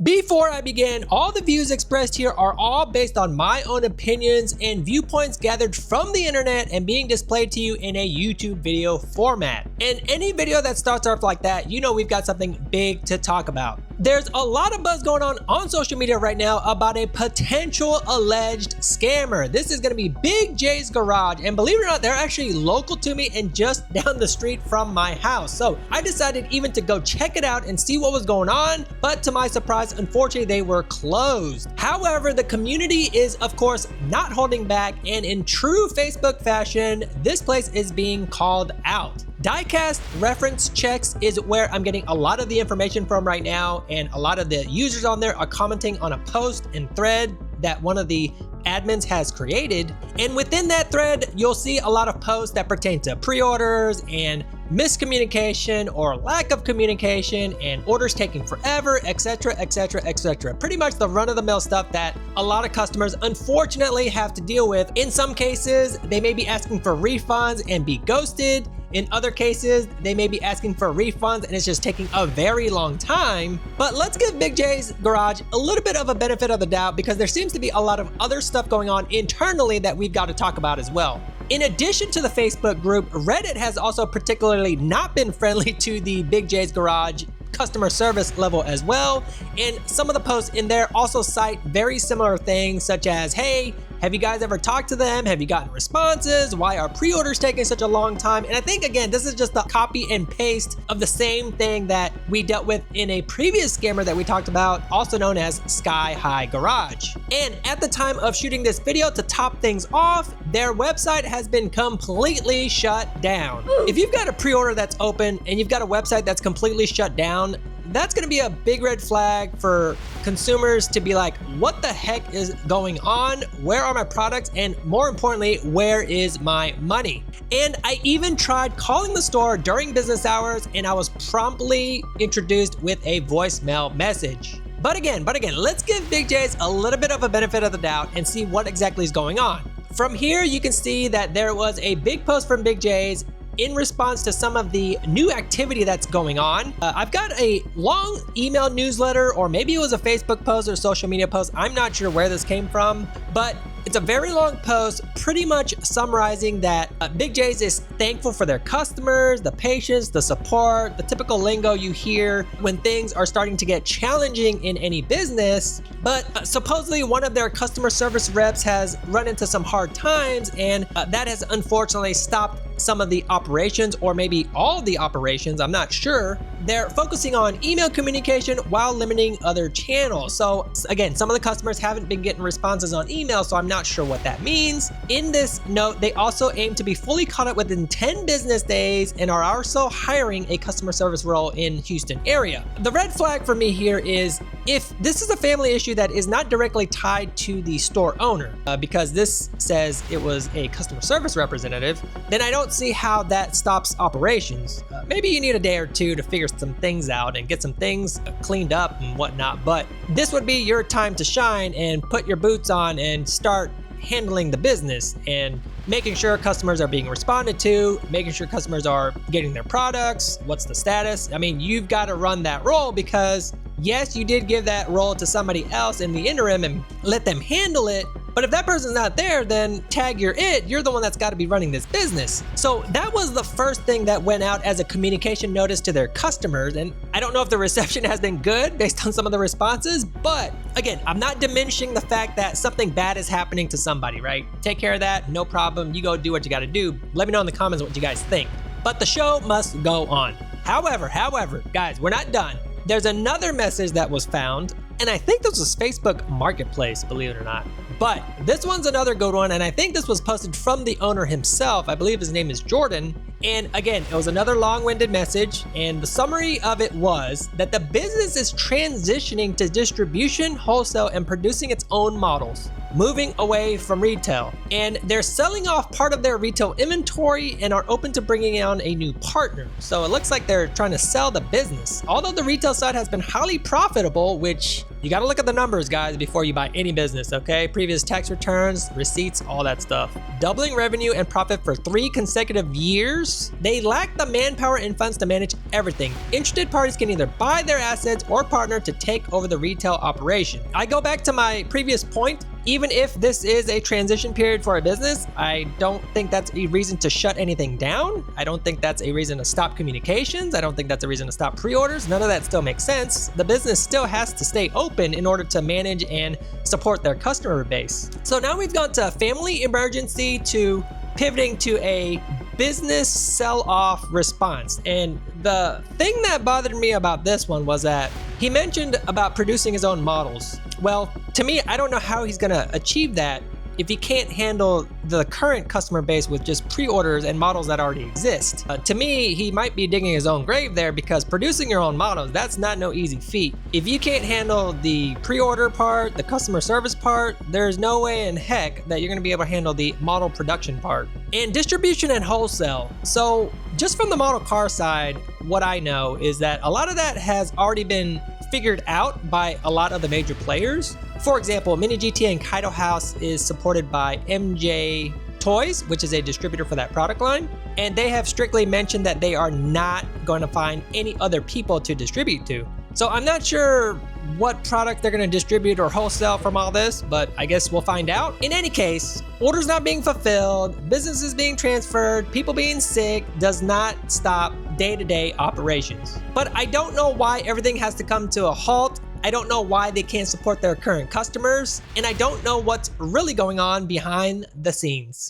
Before I begin, all the views expressed here are all based on my own opinions and viewpoints gathered from the internet and being displayed to you in a YouTube video format. And any video that starts off like that, you know we've got something big to talk about. There's a lot of buzz going on social media right now about a potential alleged scammer. This is going to be Big J's Garage, and believe it or not, they're actually local to me and just down the street from my house. So I decided even to go check it out and see what was going on, but to my surprise, unfortunately, they were closed. However, the community is, of course, not holding back, and in true Facebook fashion, this place is being called out. Diecast reference checks is where I'm getting a lot of the information from right now, and a lot of the users on there are commenting on a post and thread that one of the admins has created. And within that thread, you'll see a lot of posts that pertain to pre-orders and miscommunication or lack of communication and orders taking forever, etc, etc, etc. Pretty much the run-of-the-mill stuff that a lot of customers unfortunately have to deal with. In some cases, they may be asking for refunds and be ghosted. In other cases, they may be asking for refunds and it's just taking a very long time. But let's give Big J's Garage a little bit of a benefit of the doubt, because there seems to be a lot of other stuff going on internally that we've got to talk about as well. In addition to the Facebook group, Reddit has also particularly not been friendly to the Big J's Garage customer service level as well. And some of the posts in there also cite very similar things such as, hey, have you guys ever talked to them? Have you gotten responses? Why are pre-orders taking such a long time? And I think, again, this is just the copy and paste of the same thing that we dealt with in a previous scammer that we talked about, also known as Sky High Garage. And at the time of shooting this video, to top things off, their website has been completely shut down. If you've got a pre-order that's open and you've got a website that's completely shut down, that's gonna be a big red flag for consumers to be like, what the heck is going on? Where are my products? And more importantly, where is my money? And I even tried calling the store during business hours, and I was promptly introduced with a voicemail message. But again, let's give Big J's a little bit of a benefit of the doubt and see what exactly is going on. From here, you can see that there was a big post from Big J's in response to some of the new activity that's going on. I've got a long email newsletter, or maybe it was a Facebook post or social media post. I'm not sure where this came from, but it's a very long post pretty much summarizing that Big J's is thankful for their customers, the patience, the support, the typical lingo you hear when things are starting to get challenging in any business. But supposedly one of their customer service reps has run into some hard times, and that has unfortunately stopped some of the operations, or maybe all the operations, I'm not sure. They're focusing on email communication while limiting other channels. So again, some of the customers haven't been getting responses on email, so I'm not sure what that means. In this note, they also aim to be fully caught up within 10 business days and are also hiring a customer service role in Houston area. The red flag for me here is if this is a family issue that is not directly tied to the store owner, because this says it was a customer service representative, then I don't see how that stops operations. Maybe you need a day or two to figure some things out and get some things cleaned up and whatnot, but this would be your time to shine and put your boots on and start handling the business and making sure customers are being responded to, making sure customers are getting their products, what's the status. I mean, you've got to run that role, because yes, you did give that role to somebody else in the interim and let them handle it. But if that person's not there, then tag you're it. You're the one that's got to be running this business. So that was the first thing that went out as a communication notice to their customers. And I don't know if the reception has been good based on some of the responses, but again, I'm not diminishing the fact that something bad is happening to somebody, right? Take care of that, no problem. You go do what you got to do. Let me know in the comments what you guys think. But the show must go on. However, guys, we're not done. There's another message that was found, and I think this was Facebook Marketplace, believe it or not. But this one's another good one, and I think this was posted from the owner himself. I believe his name is Jordan. And again, it was another long-winded message, and the summary of it was that the business is transitioning to distribution, wholesale, and producing its own models, moving away from retail. And they're selling off part of their retail inventory and are open to bringing on a new partner. So it looks like they're trying to sell the business. Although the retail side has been highly profitable, which you got to look at the numbers, guys, before you buy any business, okay? Previous tax returns, receipts, all that stuff. Doubling revenue and profit for 3 consecutive years. They lack the manpower and funds to manage everything. Interested parties can either buy their assets or partner to take over the retail operation. I go back to my previous point. Even if this is a transition period for a business, I don't think that's a reason to shut anything down. I don't think that's a reason to stop communications. I don't think that's a reason to stop pre-orders. None of that still makes sense. The business still has to stay open in order to manage and support their customer base. So now we've gone to family emergency to pivoting to a business sell-off response. And the thing that bothered me about this one was that he mentioned about producing his own models. Well, to me, I don't know how he's gonna achieve that if he can't handle the current customer base with just pre-orders and models that already exist. To me, he might be digging his own grave there, because producing your own models, that's not no easy feat. If you can't handle the pre-order part, the customer service part, there's no way in heck that you're gonna be able to handle the model production part. And distribution and wholesale. So just from the model car side, what I know is that a lot of that has already been figured out by a lot of the major players. For example, Mini GTA and Kaido House is supported by MJ Toys, which is a distributor for that product line. And they have strictly mentioned that they are not going to find any other people to distribute to. So I'm not sure what product they're going to distribute or wholesale from all this, but I guess we'll find out. In any case, orders not being fulfilled, businesses being transferred, people being sick does not stop day-to-day operations. But I don't know why everything has to come to a halt. I don't know why they can't support their current customers, and I don't know what's really going on behind the scenes.